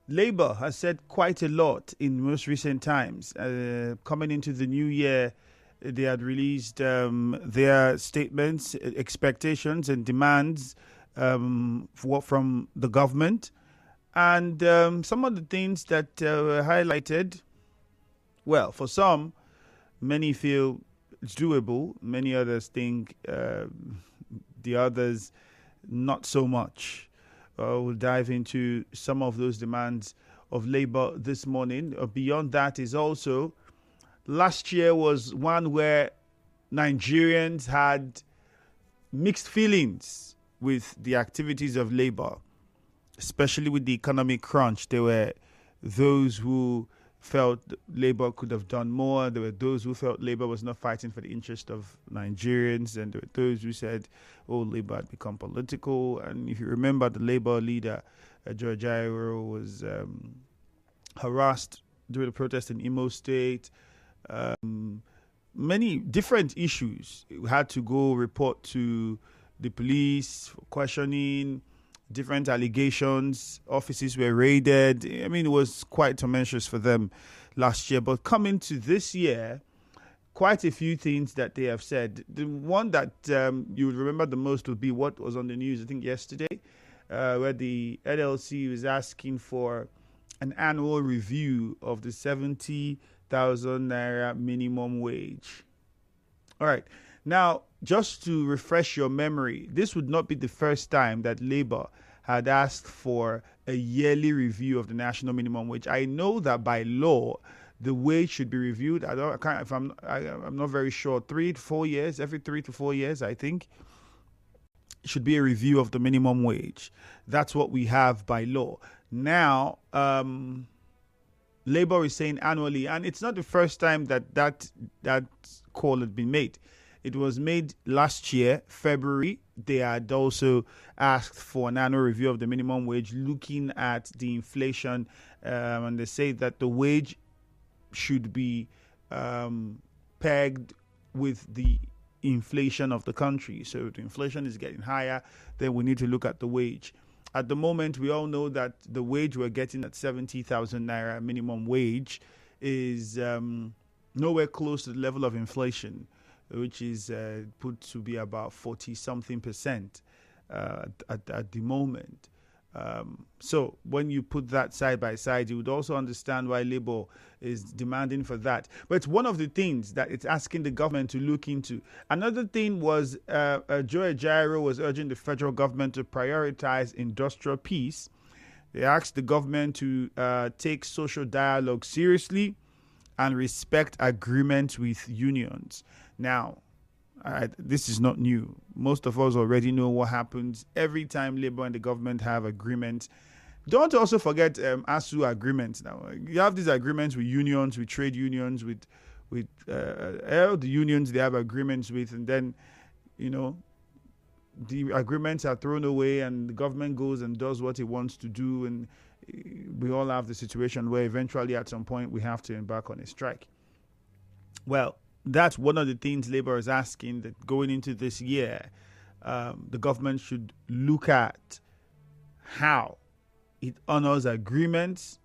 Labour has said quite a lot in most recent times. Coming into the new year, they had released their statements, expectations, and demands from the government. And some of the things that were highlighted, well, for some, many feel it's doable. Many others think the others not so much. We'll dive into some of those demands of Labour this morning. Beyond that is also last year was one where Nigerians had mixed feelings with the activities of Labour, especially with the economic crunch. There were those who felt Labour could have done more. There were those who felt Labour was not fighting for the interest of Nigerians. And there were those who said, oh, Labour had become political. And if you remember, the Labour leader, George Airo, was harassed during the protest in Imo State. Many different issues. We had to go report to the police for questioning, different allegations. Offices were raided. I mean, it was quite tumultuous for them last year. But coming to this year, quite a few things that they have said. The one that you would remember the most would be what was on the news, I think, yesterday, where the NLC was asking for an annual review of the 70,000 naira minimum wage. All right. Now, just to refresh your memory, this would not be the first time that Labour had asked for a yearly review of the national minimum wage. I know that by law, the wage should be reviewed. I'm not very sure. 3 to 4 years, every 3 to 4 years, I think, it should be a review of the minimum wage. That's what we have by law. Now, Labour is saying annually, and it's not the first time that call had been made. It was made last year, February. They had also asked for an annual review of the minimum wage, looking at the inflation, and they say that the wage should be pegged with the inflation of the country. So if the inflation is getting higher, then we need to look at the wage. At the moment, we all know that the wage we're getting at 70,000 naira minimum wage is nowhere close to the level of inflation, which is put to be about 40-something% at the moment. So when you put that side by side, you would also understand why Labour is demanding for that. But it's one of the things that it's asking the government to look into. Another thing was Joe Ajaero was urging the federal government to prioritize industrial peace. They asked the government to take social dialogue seriously and respect agreements with unions. Now, this is not new. Most of us already know what happens every time Labour and the government have agreements. Don't also forget ASU agreements. Now, you have these agreements with unions, with trade unions, with all the unions they have agreements with, and then, you know, the agreements are thrown away and the government goes and does what it wants to do, and we all have the situation where eventually at some point we have to embark on a strike. Well, that's one of the things Labour is asking, that going into this year, the government should look at how it honors agreements,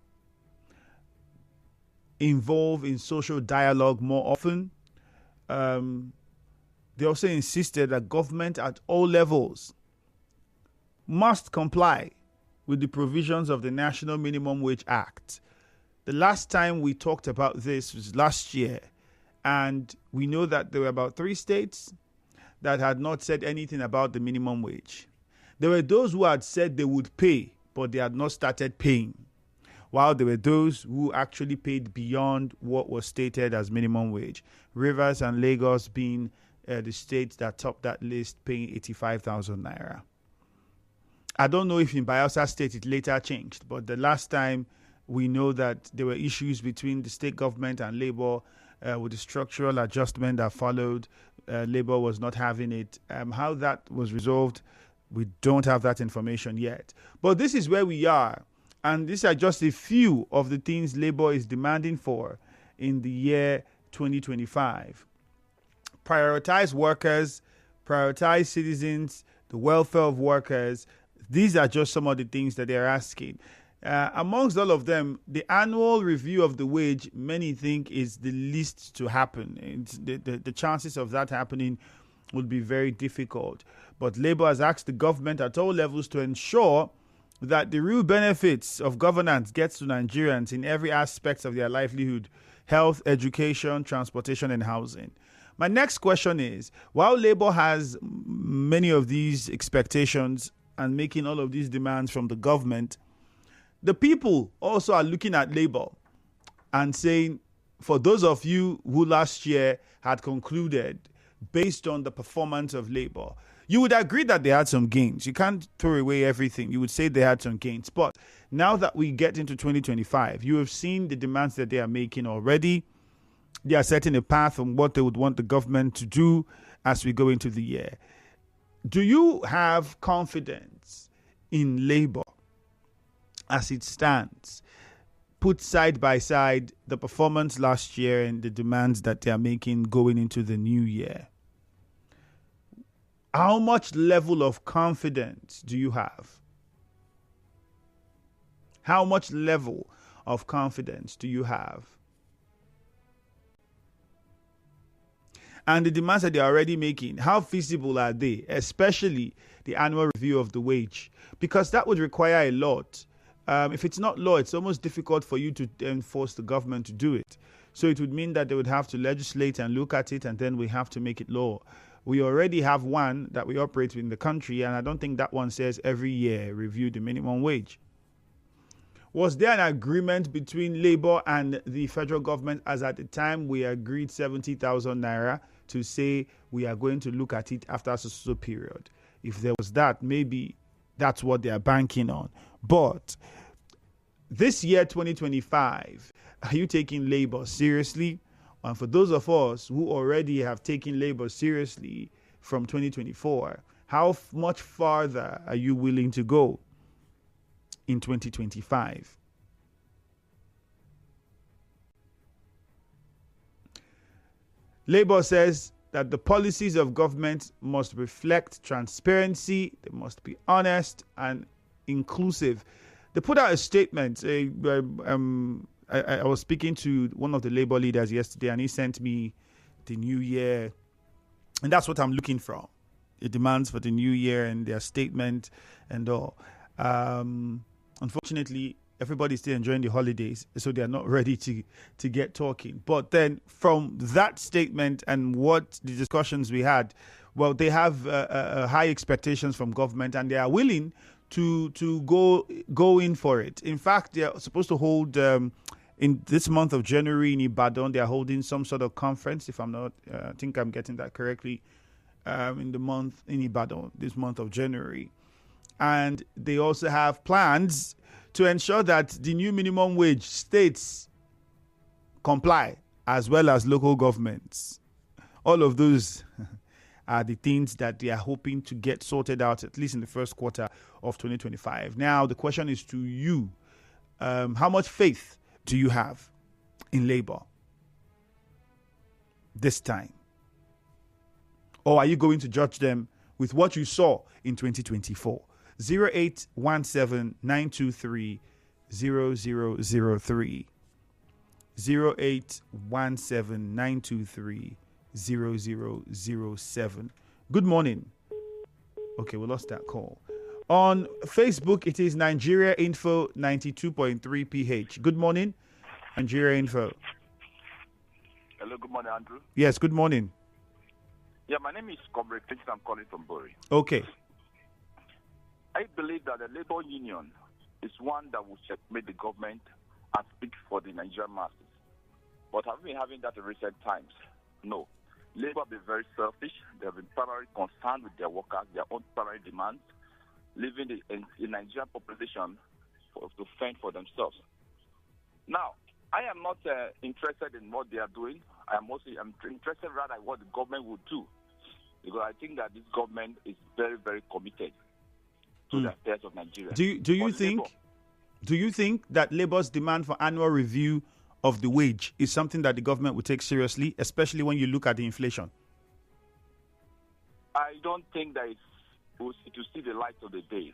involve in social dialogue more often. They also insisted that government at all levels must comply with the provisions of the National Minimum Wage Act. The last time we talked about this was last year, and we know that there were about 3 states that had not said anything about the minimum wage. There were those who had said they would pay, but they had not started paying, while there were those who actually paid beyond what was stated as minimum wage. Rivers and Lagos being the states that topped that list, paying 85,000 naira. I don't know if in Bayelsa State it later changed, but the last time we know that there were issues between the state government and Labour with the structural adjustment that followed. Labour was not having it. How that was resolved, we don't have that information yet. But this is where we are. And these are just a few of the things Labour is demanding for in the year 2025. Prioritize workers, prioritize citizens, the welfare of workers. These are just some of the things that they're asking. Amongst all of them, the annual review of the wage, many think is the least to happen. The chances of that happening would be very difficult. But Labour has asked the government at all levels to ensure that the real benefits of governance gets to Nigerians in every aspect of their livelihood: health, education, transportation, and housing. My next question is, while Labour has many of these expectations and making all of these demands from the government, the people also are looking at Labour and saying, for those of you who last year had concluded based on the performance of Labour, you would agree that they had some gains. You can't throw away everything. You would say they had some gains. But now that we get into 2025, you have seen the demands that they are making already. They are setting a path on what they would want the government to do as we go into the year. Do you have confidence in Labour as it stands, put side by side the performance last year and the demands that they are making going into the new year? How much level of confidence do you have? How much level of confidence do you have? And the demands that they are already making, how feasible are they, especially the annual review of the wage? Because that would require a lot. If it's not law, it's almost difficult for you to enforce the government to do it. So it would mean that they would have to legislate and look at it, and then we have to make it law. We already have one that we operate in the country, and I don't think that one says every year review the minimum wage. Was there an agreement between Labour and the federal government as at the time we agreed 70,000 naira to say we are going to look at it after a so period? If there was that, maybe that's what they are banking on. But this year, 2025, are you taking Labour seriously? And for those of us who already have taken Labour seriously from 2024, how much farther are you willing to go in 2025? Labour says that the policies of government must reflect transparency, they must be honest and inclusive. They put out a statement. I was speaking to one of the Labour leaders yesterday, and he sent me the new year, and that's what I'm looking for. The demands for the new year and their statement and all. Unfortunately, everybody's still enjoying the holidays, so they're not ready to get talking. But then from that statement and what the discussions we had, well, they have high expectations from government, and they are willing to go in for it. In fact, they are supposed to hold in this month of January in Ibadan. They are holding some sort of conference. If I'm not, I think I'm getting that correctly. In Ibadan this month of January, and they also have plans to ensure that the new minimum wage states comply as well as local governments. All of those are the things that they are hoping to get sorted out, at least in the first quarter of 2025. Now, the question is to you, how much faith do you have in Labour this time? Or are you going to judge them with what you saw in 2024? 0817 923 0003. 0817 923 0007. Good morning. Okay, we lost that call. On Facebook, it is Nigeria Info 92.3 PH. Good morning, Nigeria Info. Hello, good morning, Andrew. Yes, good morning. Yeah, my name is Comrade Clinton. I'm calling from Bury. Okay. I believe that the labor union is one that will checkmate the government and speak for the Nigerian masses. But have we been having that in recent times? No. Labor have been very selfish. They have been primarily concerned with their workers, their own primary demands, leaving the Nigerian population to fend for themselves. Now, I am not interested in what they are doing. I'm interested rather in what the government will do, because I think that this government is very, very committed to the affairs of Nigeria. Do you think that Labour's demand for annual review of the wage is something that the government will take seriously, especially when you look at the inflation? I don't think that it will see the light of the day.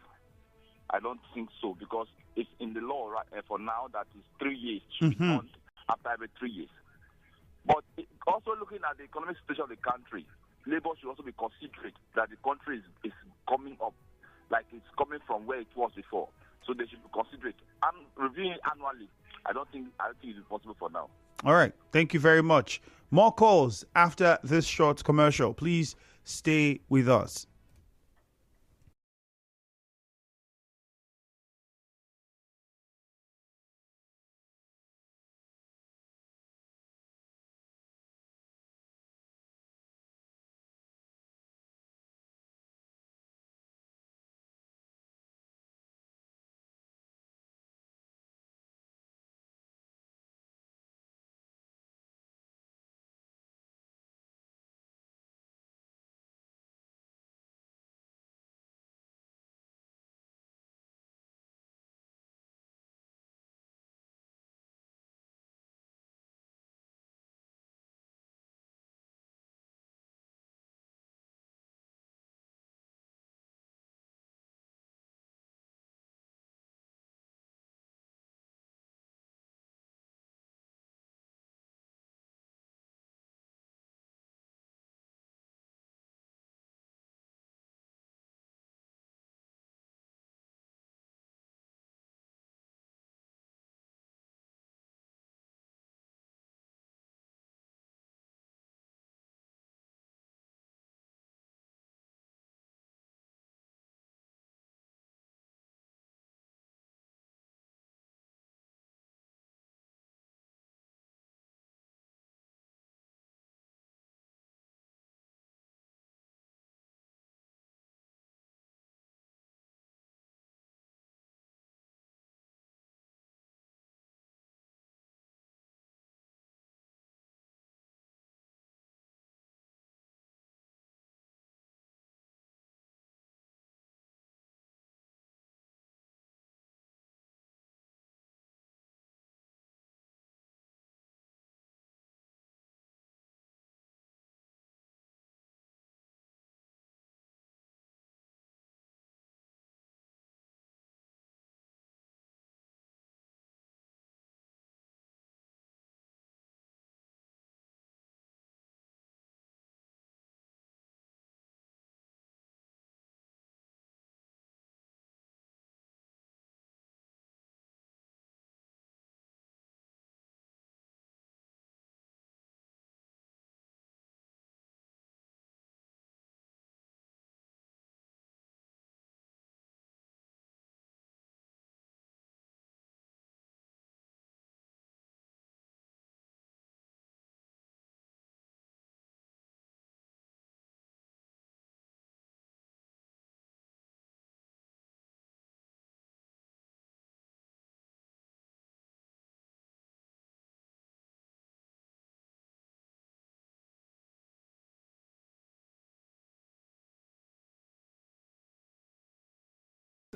I don't think so, because it's in the law right for now that is 3 years should be done after every 3 years. But also looking at the economic situation of the country, labor should also be considerate that the country is coming up, like it's coming from where it was before. So they should be considerate. I'm reviewing annually. I don't think it is possible for now. All right. Thank you very much. More calls after this short commercial. Please stay with us.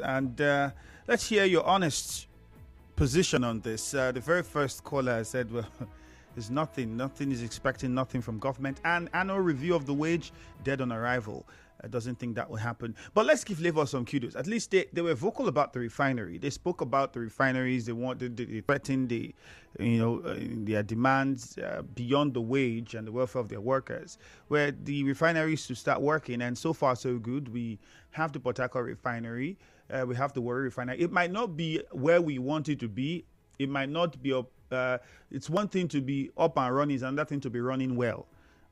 And let's hear your honest position on this. The very first caller said, well, there's nothing is expecting nothing from government. And annual review of the wage, dead on arrival. Doesn't think that will happen. But let's give Labour some kudos. At least they were vocal about the refinery. They spoke about the refineries. They threatened their demands beyond the wage and the welfare of their workers, where the refineries to start working. And so far, so good. We have the Port Harcourt refinery. We have the Warri refinery. It might not be where we want it to be. It might not be up. It's one thing to be up and running. It's another thing to be running well.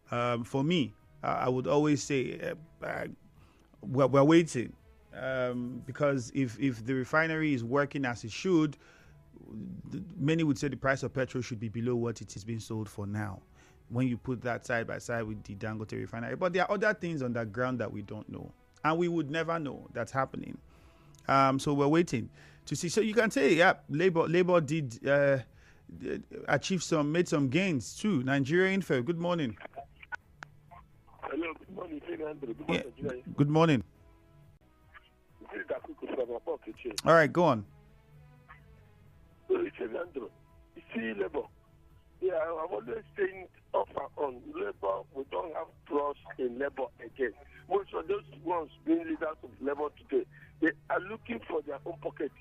For me, I would always say we're waiting because if the refinery is working as it should, many would say the price of petrol should be below what it is being sold for now, when you put that side by side with the Dangote refinery. But there are other things on the ground that we don't know, and we would never know that's happening. So we're waiting to see. So you can say, yeah, Labour did made some gains too. Nigeria Info, good morning. Hello, good morning. Good morning. Yeah. Good morning. All right, go on. You see, Labour. Yeah, I'm always saying off and on. Labour, we don't have trust in Labour again. Most of those ones being leaders of Labour today, they are looking for their own pocket.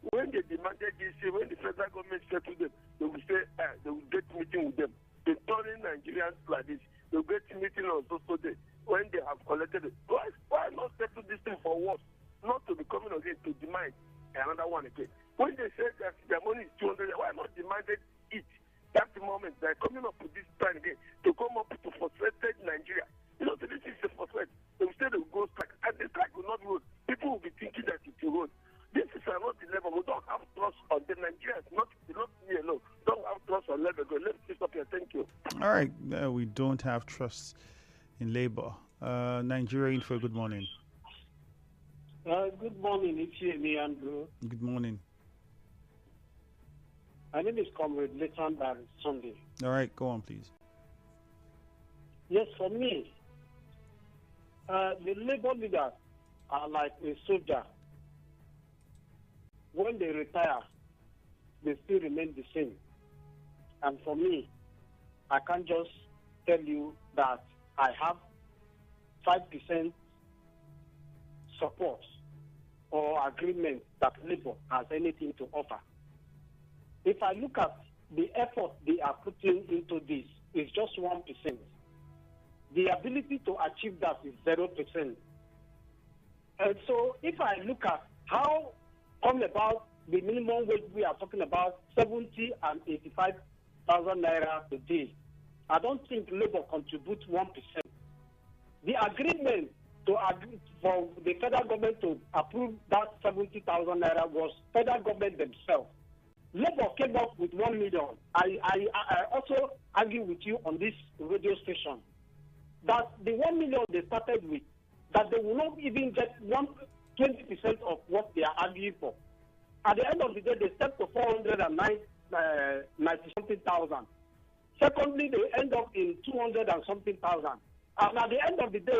When they demanded this, when the federal government said to them, they will say, they will get meeting with them. They turning Nigerians like this. They will get meeting on so day when they have collected it. Why not settle this thing for what? Not to be coming again to demand another one again. When they said that their money is 200, why not demanded it? That's the moment they're coming up with this plan again to come up to frustrated Nigeria. You know, so this is the frustrate. They will say they will go strike, and the strike will not roll. People will be thinking that it will roll. This is not the level. We don't have trust on the Nigerians, not me alone. Don't have trust on level. Let's stop here. Thank you. All right. We don't have trust in labor. Nigeria Info, good morning. Good morning. It's me, Andrew. Good morning. My name is Comrade Leighton Sunday. All right. Go on, please. Yes, for me, the labor leaders are like a soldier. When they retire, they still remain the same. And for me, I can't just tell you that I have 5% support or agreement that labor has anything to offer. If I look at the effort they are putting into this, it's just 1%. The ability to achieve that is 0%. And so if I look at how come about the minimum wage we are talking about, 70 and 85,000 naira a day, I don't think labor contributes 1%. The agreement for the federal government to approve that 70,000 naira was federal government themselves. Labor came up with 1 million. I also argue with you on this radio station that the 1 million they started with, that they will not even get 20% of what they are arguing for. At the end of the day, they stepped to 490 something thousand. Secondly, they end up in 200 and something thousand. And at the end of the day,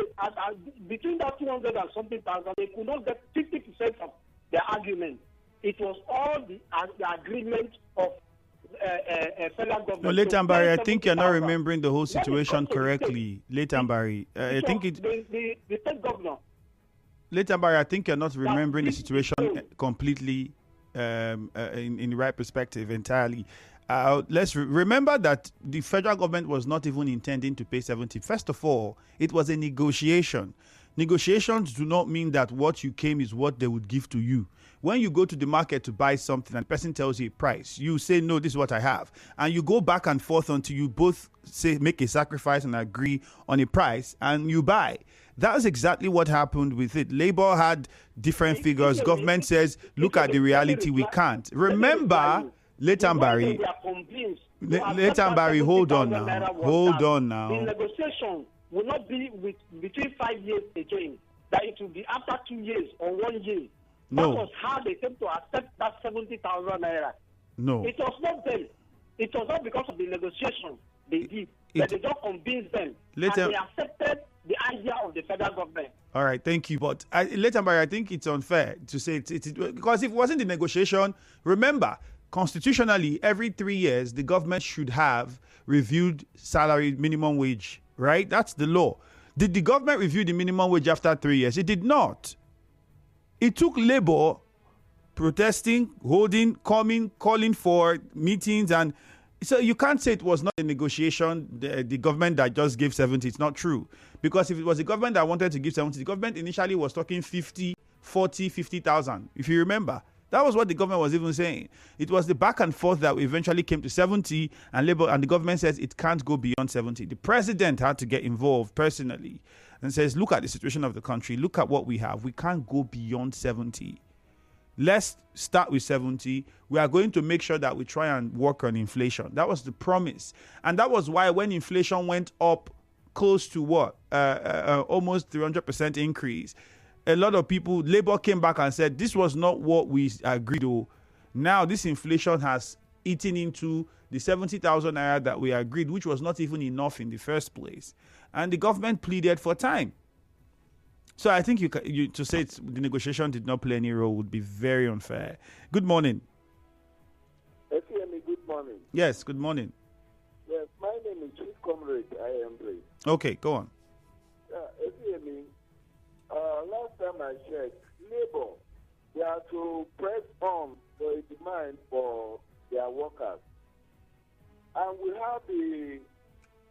between that 200 and something thousand, they could not get 50% of their argument. It was all the agreement of federal government. No, Leighton Barry, I think you're not remembering the whole situation correctly. Leighton Barry, I think it. The state governor. Leighton Barry, I think you're not remembering the situation completely in the right perspective entirely. Let's remember that the federal government was not even intending to pay 70. First of all, it was a negotiation. Negotiations do not mean that what you came is what they would give to you. When you go to the market to buy something and the person tells you a price, you say, no, this is what I have. And you go back and forth until you both say, make a sacrifice and agree on a price and you buy. That's exactly what happened with it. Labor had different figures. Government says, look at the reality, we can't. Remember, Leighton Barry, hold on now. Hold on now. The negotiation will not be between 5 years again, that it will be after 2 years or 1 year. No. That was how they came to accept that 70,000 naira. No. It was not them. It was not because of the negotiation they did. That they don't convince them. And they accepted the idea of the federal government. All right, thank you. But Leighton Barry, I think it's unfair to say it because if it wasn't the negotiation, remember, constitutionally, every 3 years, the government should have reviewed salary minimum wage, right? That's the law. Did the government review the minimum wage after 3 years? It did not. It took labor protesting, holding, coming, calling for meetings. And so you can't say it was not a negotiation, the government that just gave 70. It's not true. Because if it was the government that wanted to give 70, the government initially was talking 50, 40, 50,000. If you remember, that was what the government was even saying. It was the back and forth that eventually came to 70, and labor and the government says it can't go beyond 70. The president had to get involved personally and says, look at the situation of the country. Look at what we have. We can't go beyond 70. Let's start with 70. We are going to make sure that we try and work on inflation. That was the promise. And that was why when inflation went up close to what? Almost 300% increase. A lot of people, labor came back and said, this was not what we agreed to. Now this inflation has eaten into the 70,000 naira that we agreed, which was not even enough in the first place. And the government pleaded for time. So I think you to say the negotiation did not play any role would be very unfair. Good morning. FEME, good morning. Yes, good morning. Yes, my name is Chief Comrade IMB. Okay, go on. FEME, last time I checked, labor they are to press on for a demand for their workers. And we have the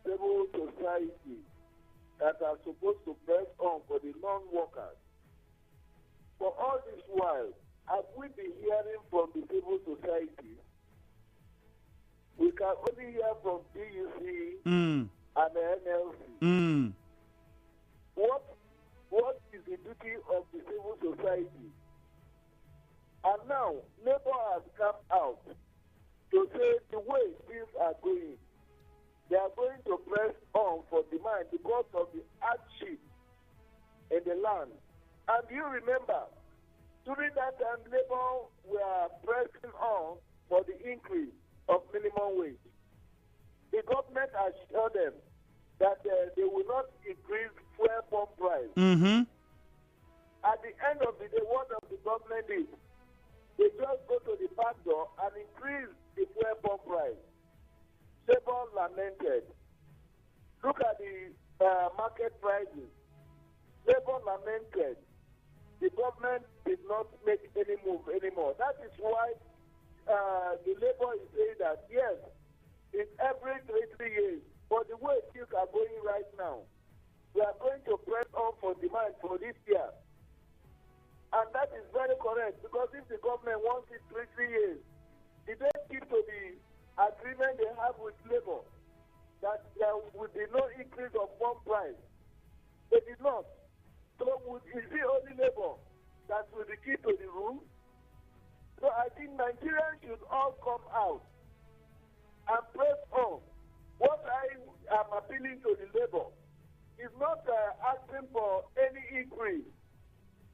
civil society that are supposed to press on for the non-workers. For all this while, have we been hearing from the civil society? We can only hear from PUC and the NLC. What is the duty of the civil society? And now, Labour has come out to say the way things are going, they are going to press on for demand because of the hardship in the land. And you remember, during that time, Labour were pressing on for the increase of minimum wage. The government assured them that they will not increase fuel pump price. At the end of the day, what of the government did? They just go to the back door and increase the fuel pump price. Labour lamented. Look at the market prices. Labour lamented. The government did not make any move anymore. That is why the Labour is saying that, yes, in every 3 years, for the way things are going right now, we are going to press on for demand for this year. And that is very correct, because if the government wants it 3 years, did they keep to the agreement they have with Labour that there would be no increase of pump price? They did not. So is it only Labour that will be key to the room? So I think Nigerians should all come out and press on. What I am appealing to the Labour is not asking for any increase.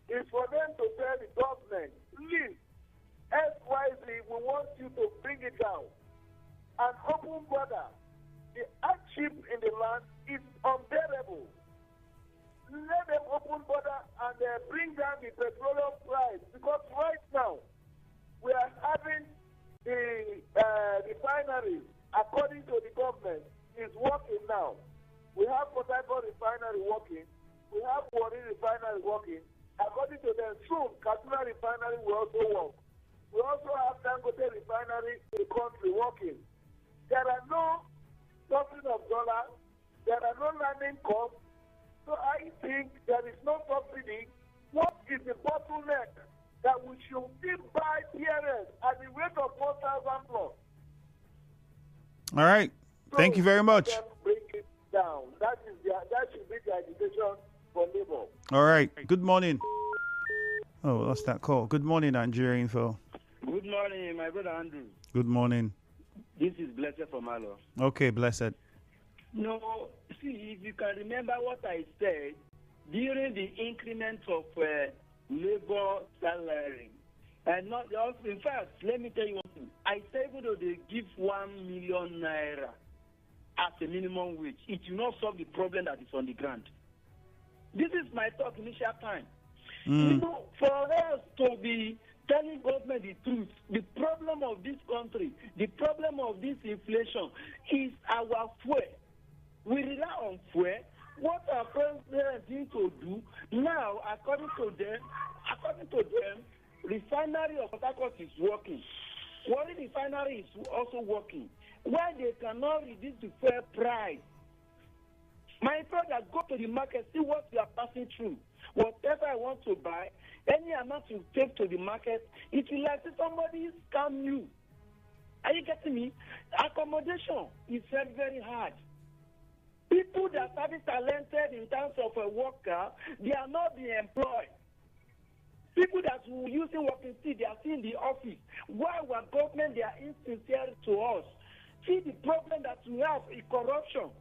It's for them to tell the government, please, XYZ, we want you to bring it down. An open border, the hardship in the land is unbearable. Let them open border and bring down the petroleum price, because right now we are having the refineries, according to the government, is working now. We have Port Harcourt refinery working. We have Warri refinery working. According to them, soon Kaduna refinery will also work. We also have Dangote refinery in the country working. There are no suffering of dollars. There are no landing costs. So I think there is no subsidy. What is the bottleneck that we should still buy PRS at the rate of 4,000 plus? All right. Thank you very much. Bring it down. That should be the agitation for Labour. All right. Good morning. Oh, lost that call. Good morning, Nigeria Info. Good morning, my brother Andrew. Good morning. This is Blessed from Alo. Okay, Blessed. No, see, if you can remember what I said during the increment of labor salary, and not also, in fact, let me tell you one thing. I said even though they give 1 million naira as a minimum wage, it will not solve the problem that is on the ground. This is my talk initial time. You know, for us to be telling government the truth, the problem of this country, the problem of this inflation is our fuel. We rely on fuel. What our president need to do now, according to them, refinery of Port Harcourt is working. Warri refinery is also working. Why they cannot reduce the fuel price? My brother, go to the market, see what you are passing through. Whatever I want to buy, any amount you take to the market, it will like somebody scam you. Are you getting me? Accommodation is very, very hard. People that are talented in terms of a worker, they are not being employed. People that will using working still, they are still in the office. Why our government, they are insincere to us? See, the problem that we have is corruption.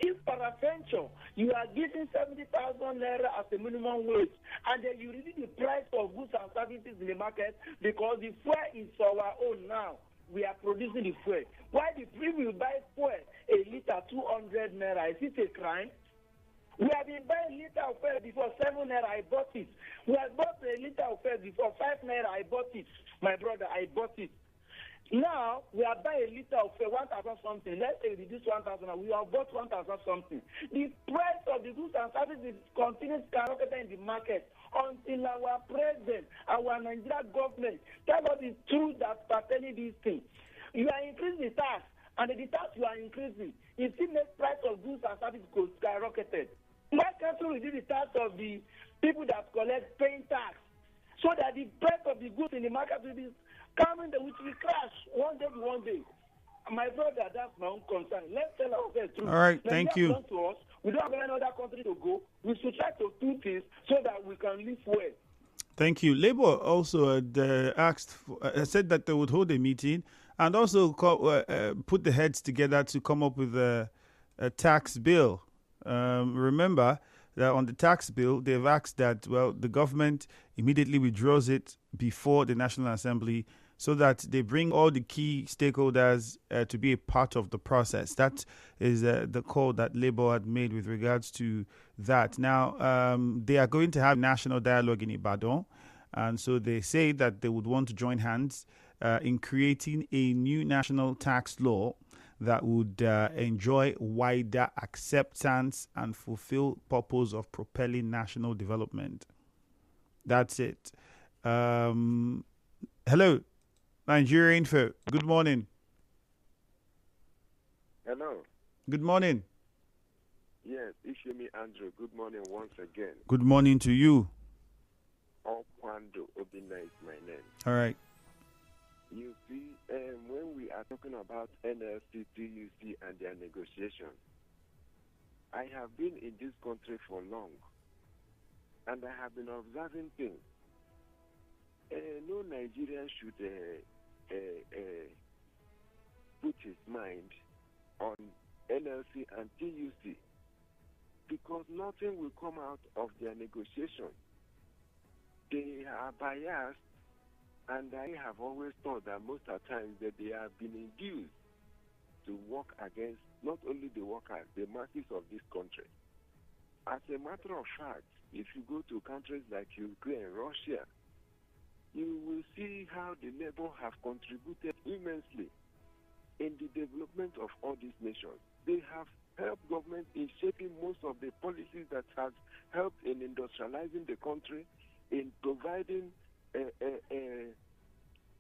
If peradventure you are giving 70,000 naira as a minimum wage, and then you reduce the price of goods and services in the market because the fuel is our own now. We are producing the fuel. Why the premium buy fuel a liter 200 naira? Is it a crime? We have been buying a liter of fuel before 7 naira. I bought it. We have bought a liter of fuel before 5 naira. I bought it. My brother, I bought it. Now we are buying a liter of 1,000 something. Let's say reduce 1,000. We have bought 1,000 something. The price of the goods and services continues skyrocketing in the market until our president, our Nigerian government, tell us the truth that pertaining these things. You are increasing the tax, and the tax you are increasing, it still makes price of goods and services go skyrocketed. Why can't we reduce the tax of the people that collect paying tax, so that the price of the goods in the market will be coming, which will crash one day. My brother, that's my own concern. Let's tell ourselves truth. All right, thank you. To us. We don't have any other country to go. We should try to do things so that we can live well. Thank you. Labour also said that they would hold a meeting and also put the heads together to come up with a tax bill. Remember that on the tax bill, they've asked that, the government immediately withdraws it before the National Assembly so that they bring all the key stakeholders to be a part of the process. That is the call that Labour had made with regards to that. Now, they are going to have national dialogue in Ibadan, and so they say that they would want to join hands in creating a new national tax law that would enjoy wider acceptance and fulfill purpose of propelling national development. That's it. Hello, Nigeria Info. Good morning. Hello. Good morning. Yes, Ishemi Andrew. Good morning once again. Good morning to you. Okwando Obina is my name. All right. You see, when we are talking about NLC, TUC, and their negotiation, I have been in this country for long, and I have been observing things. No Nigerian should put his mind on NLC and TUC, because nothing will come out of their negotiation. They are biased, and I have always thought that most of the times that they have been induced to work against not only the workers, the masses of this country. As a matter of fact, if you go to countries like Ukraine, Russia, you will see how the Labour have contributed immensely in the development of all these nations. They have helped government in shaping most of the policies that has helped in industrializing the country, in providing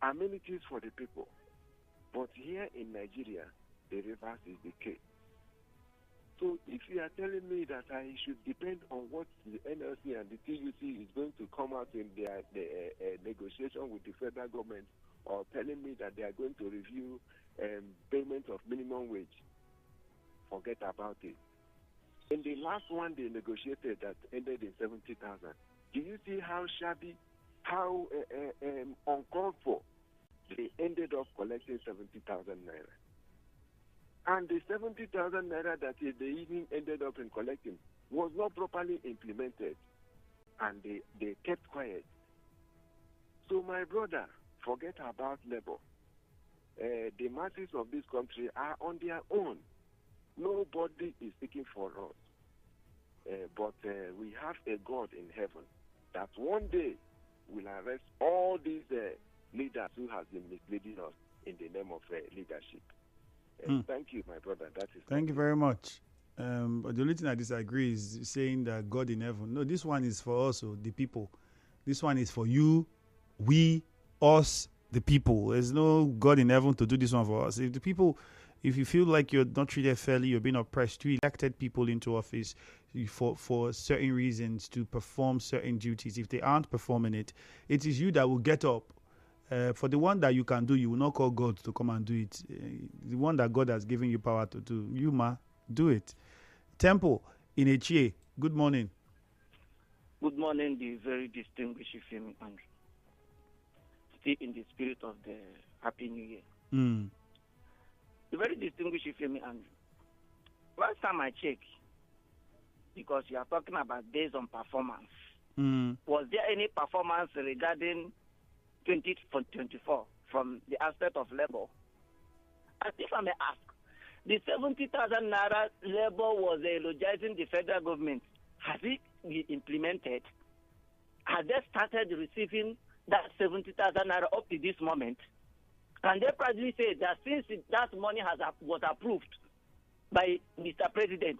amenities for the people. But here in Nigeria, the reverse is the case. So if you are telling me that I should depend on what the NLC and the TUC is going to come out in their negotiation with the federal government, or telling me that they are going to review payment of minimum wage, forget about it. In the last one they negotiated that ended in 70,000, do you see how shabby, how uncalled for they ended up collecting 70,000 naira? And the 70,000 naira that they even ended up in collecting was not properly implemented, and they kept quiet. So my brother, forget about Labour. The masses of this country are on their own. Nobody is speaking for us. But we have a God in heaven that one day will arrest all these leaders who have been misleading us in the name of leadership. Thank you, my brother. That is. Thank you very much. But the only thing I disagree is saying that God in heaven. No, this one is for us, the people. This one is for you, we, us, the people. There's no God in heaven to do this one for us. If you feel like you're not treated fairly, you're being oppressed, you elected people into office for certain reasons to perform certain duties. If they aren't performing it, it is you that will get up. For the one that you can do, you will not call God to come and do it. The one that God has given you power to do, do it. Temple in Echie, good morning. Good morning, the very distinguished Ifemi Andrew. Still in the spirit of the Happy New Year. The very distinguished Ifemi Andrew. Last time I checked, because you are talking about based on performance, was there any performance regarding 2024 from the aspect of Labour? And if I may ask, the 70,000 naira Labour was eulogizing the federal government. Has it been implemented? Has they started receiving that 70,000 naira up to this moment? Can they proudly say that since that money was approved by Mr. President,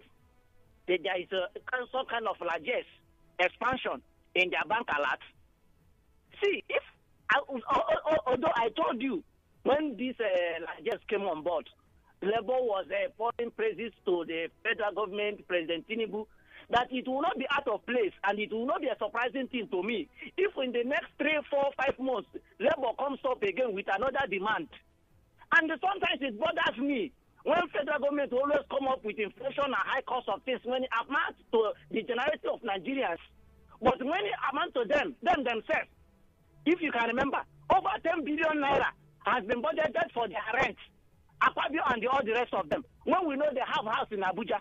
that there is some kind of largesse expansion in their bank alert? See, although I told you when this largesse came on board, Labour was pouring praises to the federal government, President Tinubu, that it will not be out of place and it will not be a surprising thing to me if in the next 3, 4, 5 months, Labour comes up again with another demand. And sometimes it bothers me when federal government always come up with inflation and high cost of things when it amounts to the generality of Nigerians. But when it amounts to them themselves, if you can remember, over 10 billion naira has been budgeted for their rent, Akpabio and all the rest of them. When we know they have house in Abuja,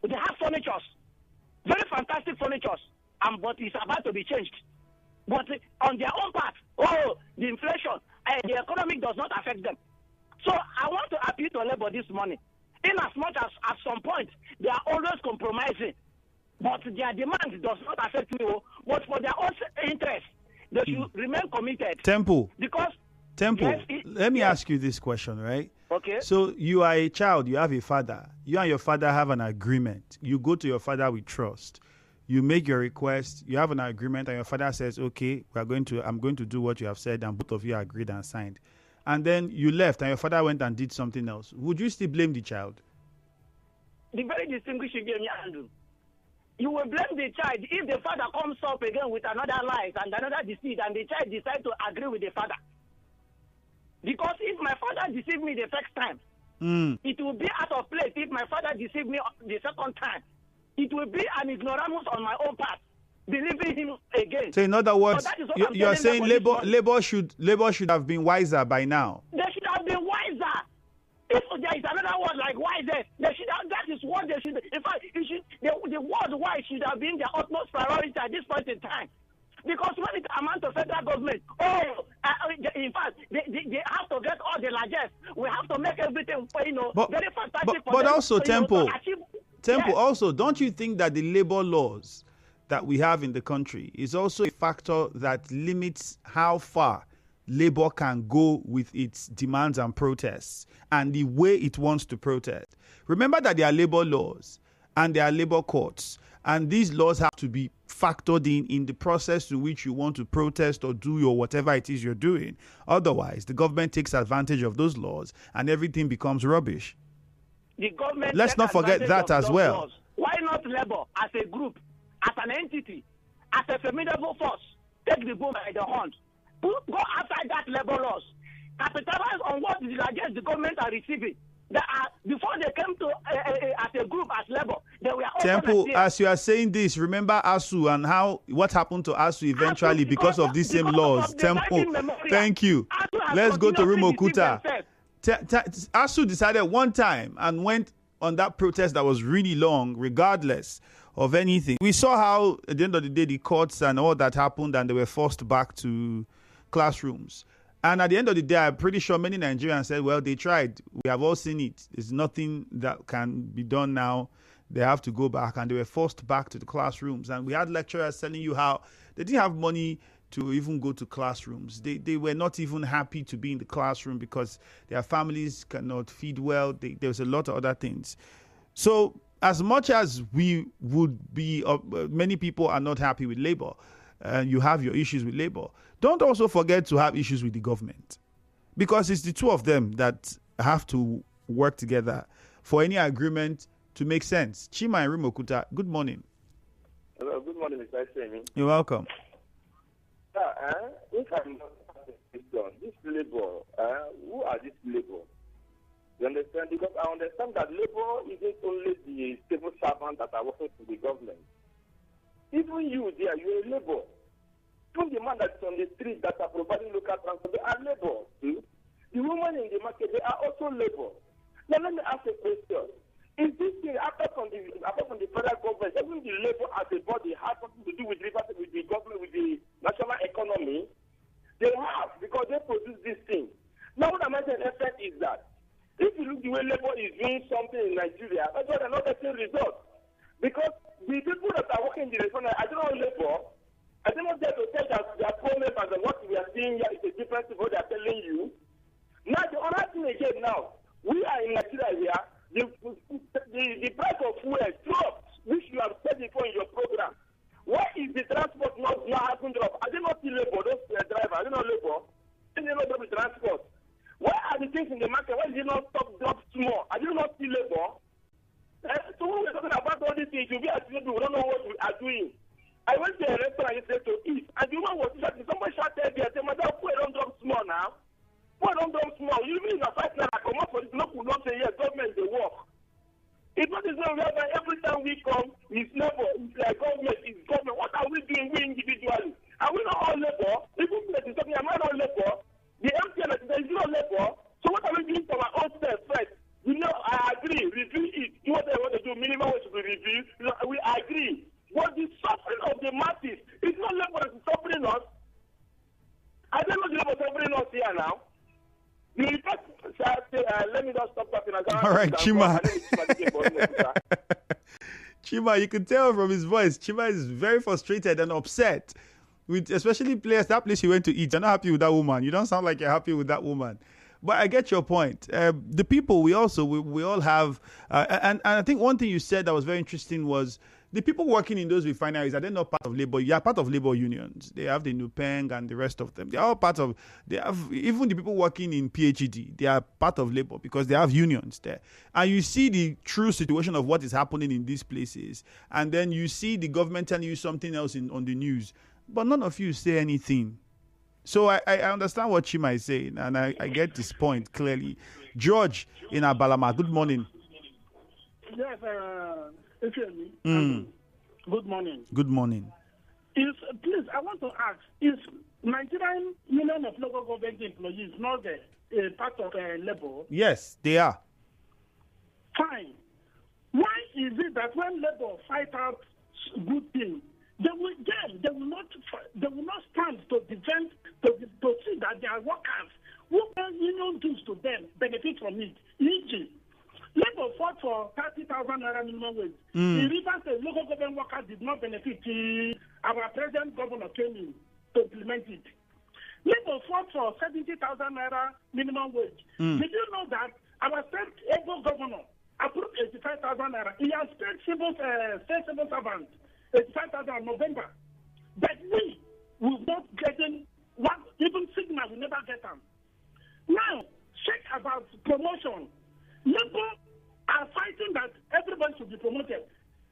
they have furnitures, very fantastic furnitures, but it's about to be changed. But on their own part, the inflation, the economic does not affect them. So I want to appeal to Labour this morning, in as much as at some point they are always compromising, but their demand does not affect me. But for their own interest, they should remain committed. Temple. Because Temple, let me ask you this question, right? Okay. So you are a child, you have a father. You and your father have an agreement. You go to your father with trust. You make your request, you have an agreement, and your father says, okay, I'm going to do what you have said, and both of you agreed and signed. And then you left, and your father went and did something else. Would you still blame the child? The very distinguished Andrew. You will blame the child if the father comes up again with another lie and another deceit, and the child decides to agree with the father. Because if my father deceived me the first time, it will be out of place. If my father deceived me the second time, it will be an ignoramus on my own part, believing him again. So in other words, you are saying Labour should have been wiser by now. They should have been wiser. If there is another word like wiser, they should have, that is what they should. In fact, the word wise should have been their utmost priority at this point in time. Because when it amounts to federal government, in fact, they have to get all the largesse. We have to make everything, very fantastic. But also, Temple, yes. Also, don't you think that the labor laws that we have in the country is also a factor that limits how far labor can go with its demands and protests and the way it wants to protest? Remember that there are labor laws and there are labor courts, and these laws have to be factored in the process to which you want to protest or do your whatever it is you're doing. Otherwise, the government takes advantage of those laws and everything becomes rubbish. The government. Let's not forget that as well. Laws. Why not Labour as a group, as an entity, as a formidable force, take the bull by the horn, go outside that Labour laws, capitalize on what the largest the government are receiving. Before they came to as a group, as Labour, they were all Temple, as you are saying this, remember ASU and what happened to ASU eventually because of these same laws. Temple, thank you. Let's go to Rumuokwuta. ASU decided one time and went on that protest that was really long, regardless of anything. We saw how, at the end of the day, the courts and all that happened, and they were forced back to classrooms. And at the end of the day, I'm pretty sure many Nigerians said, well, they tried. We have all seen it. There's nothing that can be done now. They have to go back. And they were forced back to the classrooms. And we had lecturers telling you how they didn't have money to even go to classrooms. They were not even happy to be in the classroom because their families cannot feed well. There's a lot of other things. So as much as we would be, many people are not happy with Labour, and you have your issues with Labour, don't also forget to have issues with the government, because it's the two of them that have to work together for any agreement to make sense. Chima and Rumuokwuta, good morning. Hello, good morning, Mr. Semi. You're welcome. If I'm not this Labour, who are these Labour? You understand? Because I understand that Labour isn't only the civil servants that are working for the government. Even you there, you're a Labour. Even the man that's on the street that are providing local transport, they are Labour. The women in the market, they are also Labour. Now let me ask a question. Is this thing, apart from the federal government, even the Labour as a body has something to do with the government, with the national economy? They have, because they produce this thing. Now what I'm saying effect is that if you look the way Labour is doing something in Nigeria, that's why they're not getting results. Because the people that are working in the refinery, I don't know Labour, I don't know there to tell their poor members and what we are seeing saying here is a different thing what they are telling you. Now, the other thing again now, we are in Nigeria here, the price of fuel dropped, which you have said before in your program. Why is the transport not having drop? I did not see labor, those drivers, I did not labor. I did not drop the transport. Why are the things in the market? Why did it not drop small? I did not see labor. So when we're talking about all these things, you be as we don't know what we are doing. I went to a restaurant yesterday to eat, and the woman was shouting. Somebody shouted there, say, "Madam, fuel don't drop small now. Fuel don't drop small. You mean the fight now? Come up for this. No, could not say yes. Government they work. If not is not right, every time we come, it's labor. It's like government. It's government. What are we doing? We individually. Are we not all labor? Even if it's something, am I not labor? The MTN is not labor. So what are we doing for our own self first? You know, I agree. Review it. Do what they want to do. Minimum wage should be reviewed. We agree. But the suffering of the masses is not labor that is suffering us. I don't know the labor suffering us here now. Let me just stop talking. All right, Chima. Chima, you can tell from his voice, Chima is very frustrated and upset. With especially players, that place you went to eat. You're not happy with that woman. You don't sound like you're happy with that woman. But I get your point. The people, we all have, and I think one thing you said that was very interesting was the people working in those refineries, are they not part of labor? You are part of labor unions. They have the NUPENG and the rest of them. They are all part of, they have, even the people working in PhD, they are part of labor because they have unions there. And you see the true situation of what is happening in these places. And then you see the government telling you something else on the news. But none of you say anything. So I understand what Chima is saying, and I get this point clearly. George in Abalama, good morning. Yes, good morning. Good morning. Please, I want to ask, is Nigerian Union of Local Government Employees not a part of labor? Yes, they are. Fine. Why is it that when labor fight out good things, they will not stand to defend, to see that their workers, what union does to them, benefit from it. E.g., labor fought for 30,000 naira minimum wage. The Rivers State local government workers did not benefit. Our present governor came in to implement it. Labor fought for 70,000 naira minimum wage. Did you know that our state able governor approved 85,000 naira? He has paid state civil servants 85,000 in November. But we will not get one, even signal, we never get them. Now, check about promotion. Labor are fighting that everybody should be promoted.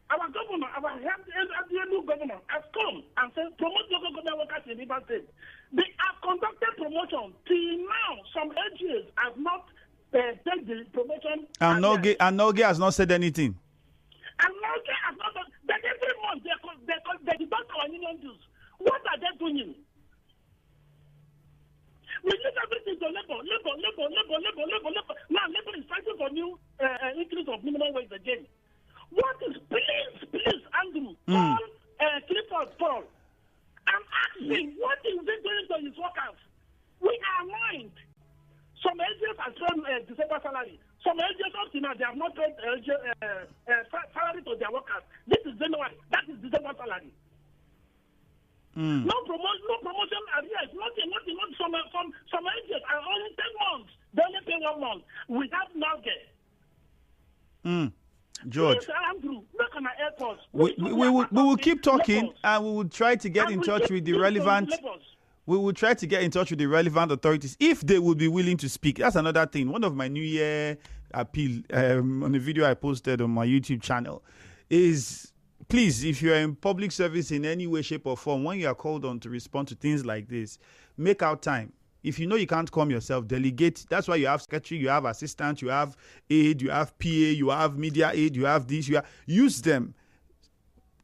Our governor, our new governor, has come and said, promote local government workers in Rivers State. They have conducted promotion. Till now, some AGs have not taken the promotion. And Noge has not said anything. And Noge has not done. But every month, they deduct our union dues. What are they doing? We need everything to labor. Now, labor is fighting for new increase of minimum wage again. What is, please, Andrew, Clifford Paul, I'm asking, what is it doing to his workers? We are annoyed. Some agents have paid December salary. Some agents up to now, they have not paid salary to their workers. This is January. That is December salary. No promotion arrears, nothing. Some agents are only 10 months. They only pay 1 month. We have Noge. George, yes, Andrew, look on our airports. We will keep talking, and we will try to get in touch with the relevant. We will try to get in touch with the relevant authorities if they would be willing to speak. That's another thing. One of my New Year appeal on a video I posted on my YouTube channel is, please, if you are in public service in any way, shape, or form, when you are called on to respond to things like this, make out time. If you know you can't come yourself, delegate. That's why you have secretary, you have assistant, you have aide, you have PA, you have media aide, you have this. Use them.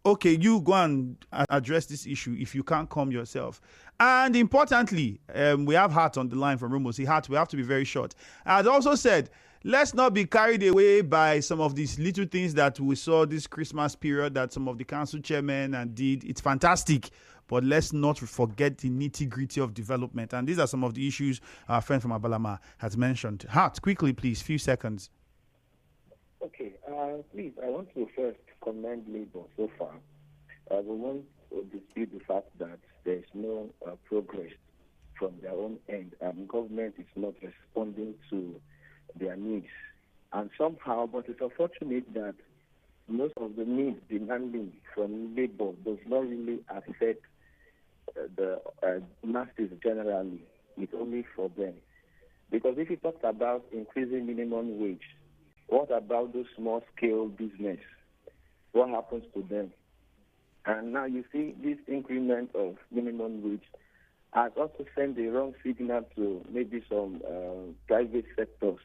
Okay, you go and address this issue if you can't come yourself. And importantly, we have Hart on the line from Rumo. See, Hart, we have to be very short. As also said, let's not be carried away by some of these little things that we saw this Christmas period that some of the council chairmen did. It's fantastic, but let's not forget the nitty-gritty of development. And these are some of the issues our friend from Abalama has mentioned. Hart, quickly, please, few seconds. Okay, please, I want to first commend Labour so far. We won't dispute the fact that there is no progress from the But it's unfortunate that most of the needs demanding from labor does not really affect the masses generally. It's only for them. Because if you talk about increasing minimum wage, what about those small-scale business? What happens to them? And now you see this increment of minimum wage has also sent the wrong signal to maybe some private sectors.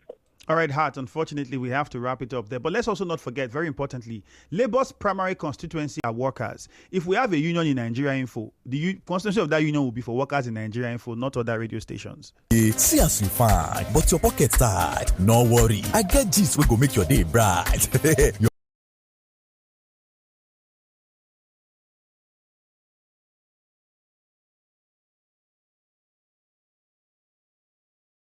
All right, Hart, unfortunately, we have to wrap it up there. But let's also not forget, very importantly, Labour's primary constituency are workers. If we have a union in Nigeria Info, the constituency of that union will be for workers in Nigeria Info, not other radio stations. See as you fine, but your pocket tight. No worry, I get this. We go make your day bright.